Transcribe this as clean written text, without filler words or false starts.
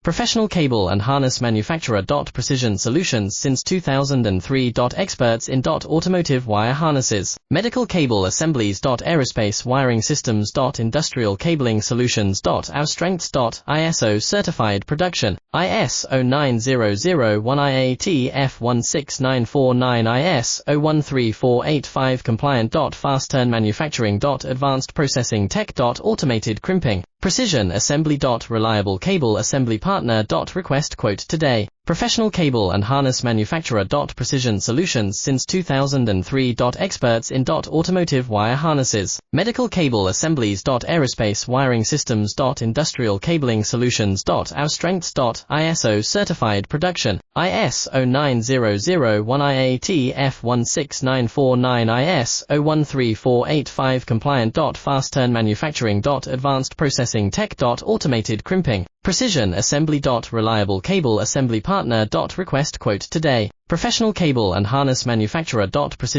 Professional cable and harness manufacturer. Precision solutions since 2003. Experts in automotive wire harnesses, medical cable assemblies. Aerospace wiring systems. Industrial cabling solutions. Our strengths. ISO certified production, IS 09001 IAT F16949 IS 013485 compliant. Fast turn manufacturing. Advanced processing tech. Automated crimping, precision assembly. Reliable cable assembly partner. Request quote today. Professional cable and harness manufacturer. Precision solutions since 2003. Experts in automotive wire harnesses, medical cable assemblies. Aerospace wiring systems. Industrial cabling solutions. Our strengths. ISO certified production, IS 09001 IAT F16949 IS 013485 compliant. Fast turn manufacturing. Advanced processing tech. Automated crimping, precision assembly. Reliable cable assembly partner. Request quote today. Professional cable and harness manufacturer. Precision